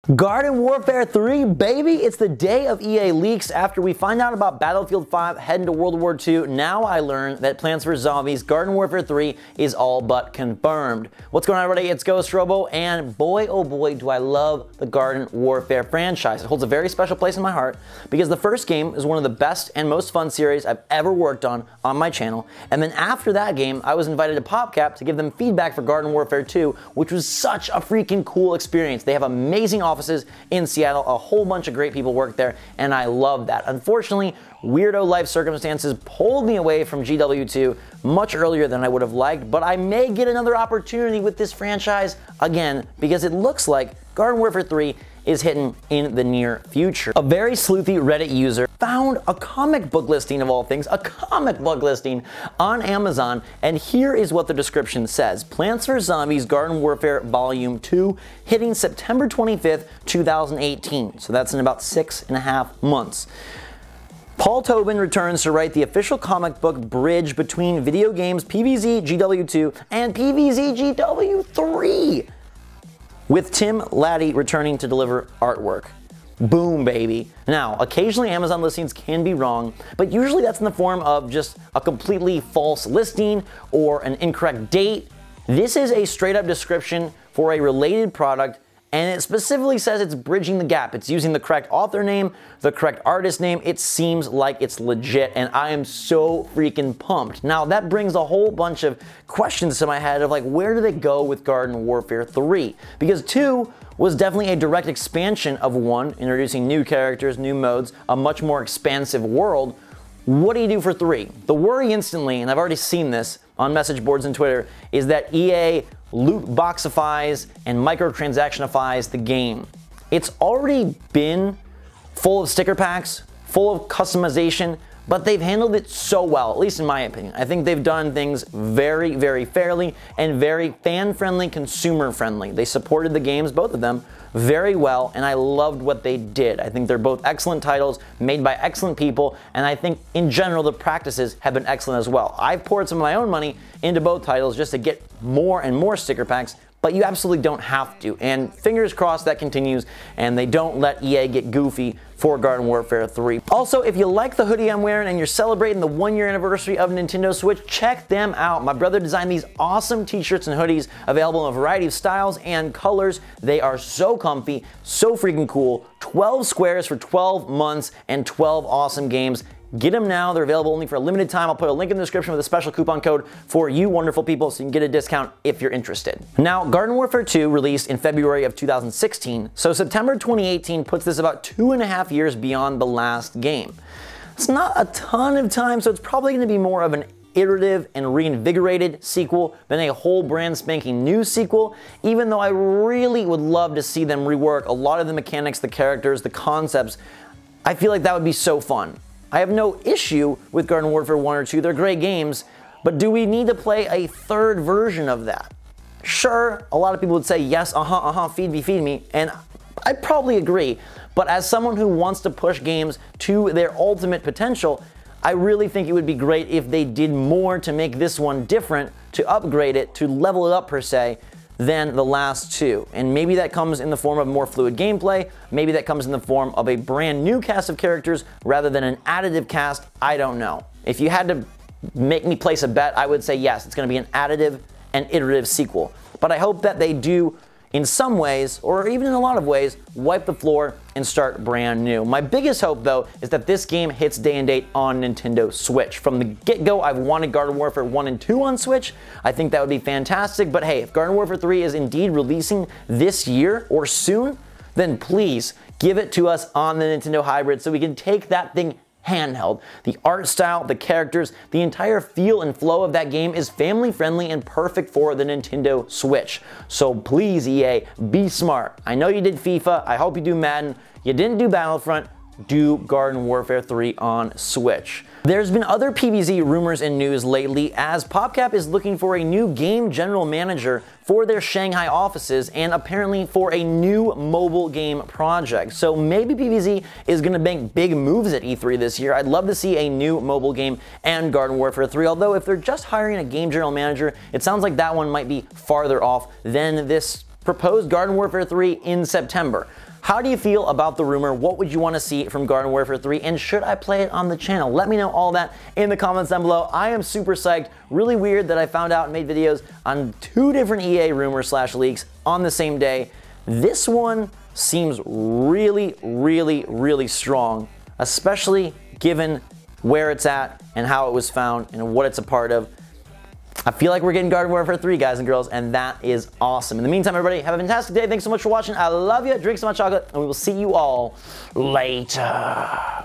Garden Warfare 3, baby! It's the day of EA leaks. After we find out about Battlefield 5 heading to World War II, now I learn that Plants vs. Zombies Garden Warfare 3 is all but confirmed. What's going on, everybody? It's Ghost Robo, and boy, oh boy, do I love the Garden Warfare franchise. It holds a very special place in my heart because the first game is one of the best and most fun series I've ever worked on my channel, and then after that game, I was invited to PopCap to give them feedback for Garden Warfare 2, which was such a freaking cool experience. They have amazing offices in Seattle, a whole bunch of great people work there, and I love that. Unfortunately, weirdo life circumstances pulled me away from GW2 much earlier than I would have liked, but I may get another opportunity with this franchise again because it looks like Garden Warfare 3 is hitting in the near future. A very sleuthy Reddit user found a comic book listing, of all things, a comic book listing on Amazon, and here is what the description says. Plants vs. Zombies Garden Warfare Volume 2 hitting September 25th, 2018. So that's in about 6.5 months. Paul Tobin returns to write the official comic book bridge between video games PvZ GW2 and PvZ GW3, with Tim Laddie returning to deliver artwork. Boom, baby. Now, occasionally Amazon listings can be wrong, but usually that's in the form of just a completely false listing or an incorrect date. This is a straight up description for a related product, and it specifically says it's bridging the gap. It's using the correct author name, the correct artist name. It seems like it's legit, and I am so freaking pumped. Now, that brings a whole bunch of questions to my head of like, where do they go with Garden Warfare 3? Because 2 was definitely a direct expansion of 1, introducing new characters, new modes, a much more expansive world. What do you do for 3? The worry instantly, and I've already seen this on message boards and Twitter, is that EA loot boxifies and microtransactionifies the game. It's already been full of sticker packs, full of customization, but they've handled it so well, at least in my opinion. I think they've done things very, very fairly and very fan-friendly, consumer-friendly. They supported the games, both of them, very well, and I loved what they did. I think they're both excellent titles made by excellent people, and I think in general the practices have been excellent as well. I've poured some of my own money into both titles just to get more and more sticker packs, but you absolutely don't have to, and fingers crossed that continues and they don't let EA get goofy for Garden Warfare 3. Also, if you like the hoodie I'm wearing and you're celebrating the 1-year anniversary of Nintendo Switch, check them out. My brother designed these awesome t-shirts and hoodies available in a variety of styles and colors. They are so comfy, so freaking cool. 12 squares for 12 months and 12 awesome games. Get them now. They're available only for a limited time. I'll put a link in the description with a special coupon code for you wonderful people so you can get a discount if you're interested. Now, Garden Warfare 2 released in February of 2016, so September 2018 puts this about 2.5 years beyond the last game. It's not a ton of time, so it's probably going to be more of an iterative and reinvigorated sequel than a whole brand spanking new sequel, even though I really would love to see them rework a lot of the mechanics, the characters, the concepts. I feel like that would be so fun. I have no issue with Garden Warfare 1 or 2, they're great games, but do we need to play a third version of that? Sure, a lot of people would say yes, feed me, and I'd probably agree, but as someone who wants to push games to their ultimate potential, I really think it would be great if they did more to make this one different, to upgrade it, to level it up per se, than the last two. And maybe that comes in the form of more fluid gameplay, maybe that comes in the form of a brand new cast of characters rather than an additive cast, I don't know. If you had to make me place a bet, I would say yes, it's gonna be an additive and iterative sequel. But I hope that they do, in some ways, or even in a lot of ways, wipe the floor and start brand new. My biggest hope, though, is that this game hits day and date on Nintendo Switch. From the get-go, I've wanted Garden Warfare 1 and 2 on Switch. I think that would be fantastic, but hey, if Garden Warfare 3 is indeed releasing this year or soon, then please give it to us on the Nintendo Hybrid so we can take that thing handheld. The art style, the characters, the entire feel and flow of that game is family friendly and perfect for the Nintendo Switch. So please, EA, be smart. I know you did FIFA, I hope you do Madden, you didn't do Battlefront, do Garden Warfare 3 on Switch. There's been other PvZ rumors and news lately as PopCap is looking for a new game general manager for their Shanghai offices and apparently for a new mobile game project. So maybe PvZ is going to make big moves at E3 this year. I'd love to see a new mobile game and Garden Warfare 3, although if they're just hiring a game general manager, it sounds like that one might be farther off than this proposed Garden Warfare 3 in September. How do you feel about the rumor? What would you want to see from Garden Warfare 3? And should I play it on the channel? Let me know all that in the comments down below. I am super psyched. Really weird that I found out and made videos on 2 different EA rumors / leaks on the same day. This one seems really, really, really strong, especially given where it's at and how it was found and what it's a part of. I feel like we're getting Garden Warfare 3, guys and girls, and that is awesome. In the meantime, everybody, have a fantastic day. Thanks so much for watching. I love you. Drink some hot chocolate, and we will see you all later.